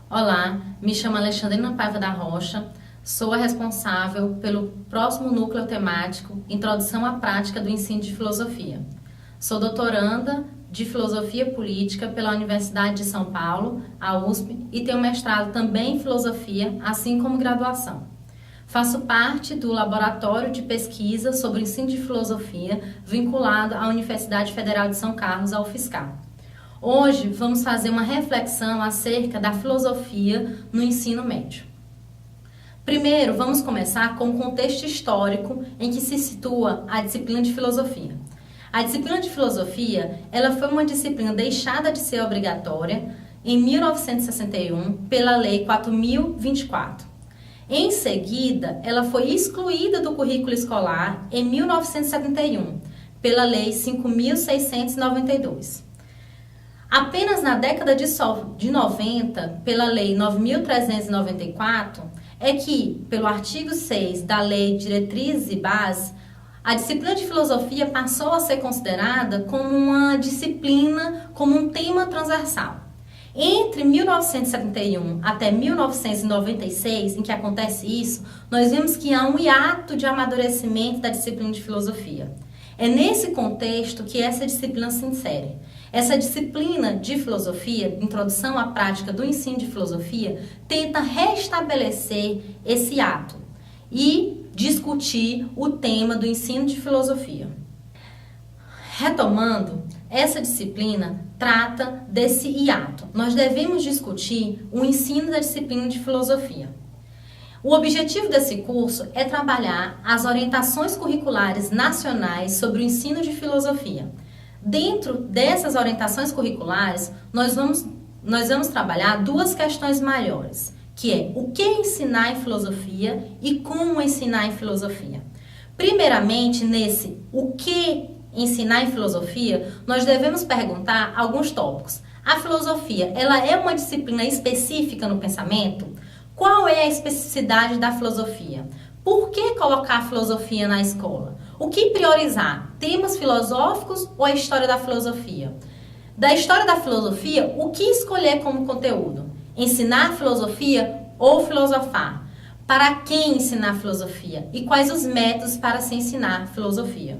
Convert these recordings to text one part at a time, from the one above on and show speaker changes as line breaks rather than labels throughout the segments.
Olá, me chamo Alexandrina Paiva da Rocha, sou a responsável pelo próximo núcleo temático Introdução à Prática do Ensino de Filosofia. Sou doutoranda de Filosofia Política pela Universidade de São Paulo, a USP, e tenho mestrado também em Filosofia, assim como graduação. Faço parte do Laboratório de Pesquisa sobre o Ensino de Filosofia, vinculado à Universidade Federal de São Carlos, a UFSCar. Hoje vamos fazer uma reflexão acerca da filosofia no ensino médio. Primeiro, vamos começar com o contexto histórico em que se situa a disciplina de filosofia. A disciplina de filosofia, ela foi uma disciplina deixada de ser obrigatória em 1961 pela Lei 4.024. Em seguida, ela foi excluída do currículo escolar em 1971 pela Lei 5.692. Apenas na década de 90, pela Lei 9.394, é que, pelo artigo 6 da Lei Diretrizes e Bases, a disciplina de filosofia passou a ser considerada como uma disciplina, como um tema transversal. Entre 1971 até 1996, em que acontece isso, nós vemos que há um hiato de amadurecimento da disciplina de filosofia. É nesse contexto que essa disciplina se insere. Essa disciplina de filosofia, Introdução à Prática do Ensino de Filosofia, tenta restabelecer esse ato e discutir o tema do ensino de filosofia. Retomando, essa disciplina trata desse hiato. Nós devemos discutir o ensino da disciplina de filosofia. O objetivo desse curso é trabalhar as orientações curriculares nacionais sobre o ensino de filosofia. Dentro dessas orientações curriculares, nós vamos trabalhar duas questões maiores, que é o que ensinar em filosofia e como ensinar em filosofia. Primeiramente, nesse o que ensinar em filosofia, nós devemos perguntar alguns tópicos. A filosofia, ela é uma disciplina específica no pensamento? Qual é a especificidade da filosofia? Por que colocar a filosofia na escola? O que priorizar? Temas filosóficos ou a história da filosofia? Da história da filosofia, o que escolher como conteúdo? Ensinar filosofia ou filosofar? Para quem ensinar filosofia? E quais os métodos para se ensinar filosofia?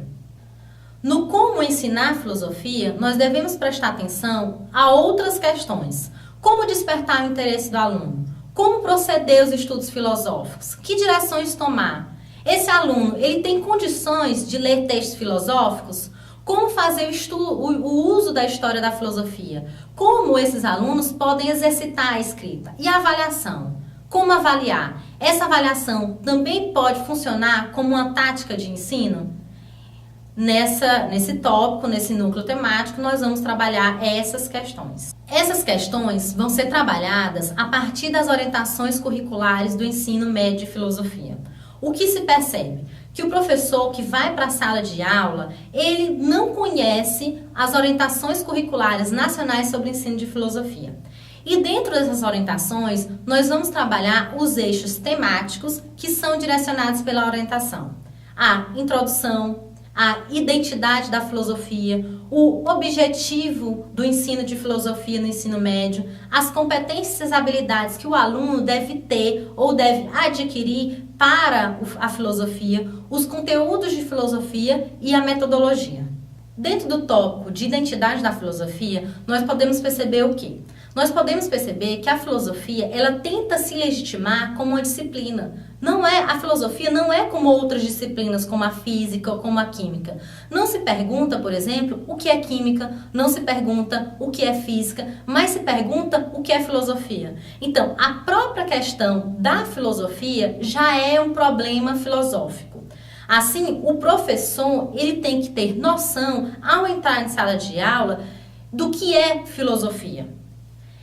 No como ensinar filosofia, nós devemos prestar atenção a outras questões. Como despertar o interesse do aluno? Como proceder os estudos filosóficos? Que direções tomar? Esse aluno, ele tem condições de ler textos filosóficos? Como fazer o uso da história da filosofia? Como esses alunos podem exercitar a escrita? E a avaliação? Como avaliar? Essa avaliação também pode funcionar como uma tática de ensino? Nesse tópico, nesse núcleo temático, nós vamos trabalhar essas questões. Essas questões vão ser trabalhadas a partir das orientações curriculares do ensino médio de filosofia. O que se percebe? Que o professor que vai para a sala de aula, ele não conhece as orientações curriculares nacionais sobre o ensino de filosofia. E dentro dessas orientações, nós vamos trabalhar os eixos temáticos que são direcionados pela orientação. A introdução, a identidade da filosofia, o objetivo do ensino de filosofia no ensino médio, as competências e habilidades que o aluno deve ter ou deve adquirir para a filosofia, os conteúdos de filosofia e a metodologia. Dentro do tópico de identidade da filosofia, nós podemos perceber o quê? Nós podemos perceber que a filosofia, ela tenta se legitimar como uma disciplina. A filosofia não é como outras disciplinas, como a física ou como a química. Não se pergunta, por exemplo, o que é química, não se pergunta o que é física, mas se pergunta o que é filosofia. Então, a própria questão da filosofia já é um problema filosófico. Assim, o professor, ele tem que ter noção, ao entrar em sala de aula, do que é filosofia.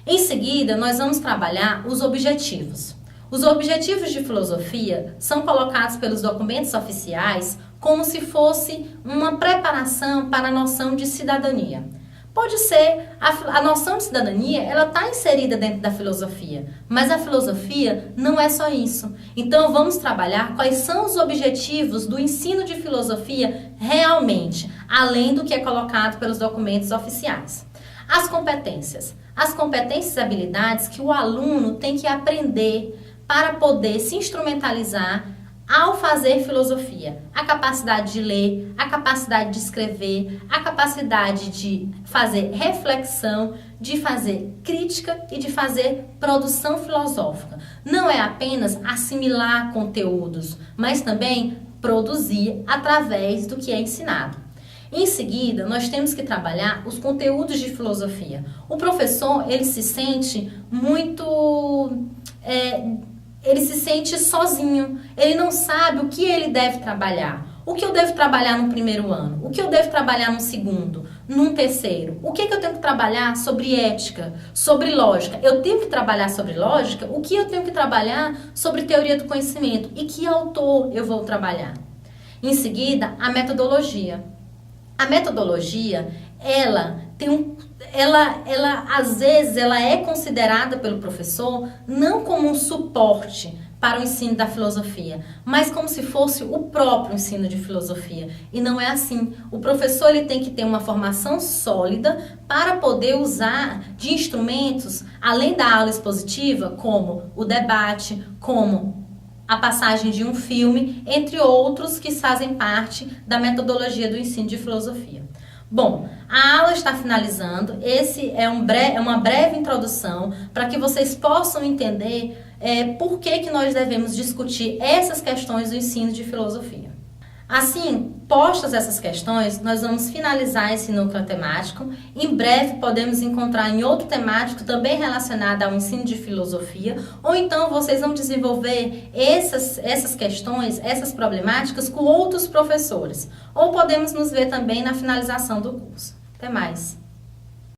Em seguida, nós vamos trabalhar os objetivos. Os objetivos de filosofia são colocados pelos documentos oficiais como se fosse uma preparação para a noção de cidadania. Pode ser, a noção de cidadania, ela está inserida dentro da filosofia, mas a filosofia não é só isso. Então, vamos trabalhar quais são os objetivos do ensino de filosofia realmente, além do que é colocado pelos documentos oficiais. As competências. as competências e habilidades que o aluno tem que aprender para poder se instrumentalizar ao fazer filosofia. A capacidade de ler, a capacidade de escrever, a capacidade de fazer reflexão, de fazer crítica e de fazer produção filosófica. Não é apenas assimilar conteúdos, mas também produzir através do que é ensinado. Em seguida, nós temos que trabalhar os conteúdos de filosofia. O professor, ele se sente muito... ele se sente sozinho, ele não sabe o que ele deve trabalhar. O que eu devo trabalhar no primeiro ano? O que eu devo trabalhar no segundo? Num terceiro? O que eu tenho que trabalhar sobre ética? Sobre lógica? Eu tenho que trabalhar sobre lógica? O que eu tenho que trabalhar sobre teoria do conhecimento? E que autor eu vou trabalhar? Em seguida, a metodologia. A metodologia, às vezes, ela é considerada pelo professor não como um suporte para o ensino da filosofia, mas como se fosse o próprio ensino de filosofia. E não é assim. O professor ele tem que ter uma formação sólida para poder usar de instrumentos, além da aula expositiva, como o debate, como a passagem de um filme, entre outros que fazem parte da metodologia do ensino de filosofia. Bom, a aula está finalizando. Esse é uma breve introdução para que vocês possam entender por que nós devemos discutir essas questões do ensino de filosofia. Assim, postas essas questões, nós vamos finalizar esse núcleo temático. Em breve podemos encontrar em outro temático também relacionado ao ensino de filosofia, ou então vocês vão desenvolver essas questões, essas problemáticas com outros professores. Ou podemos nos ver também na finalização do curso. Até mais!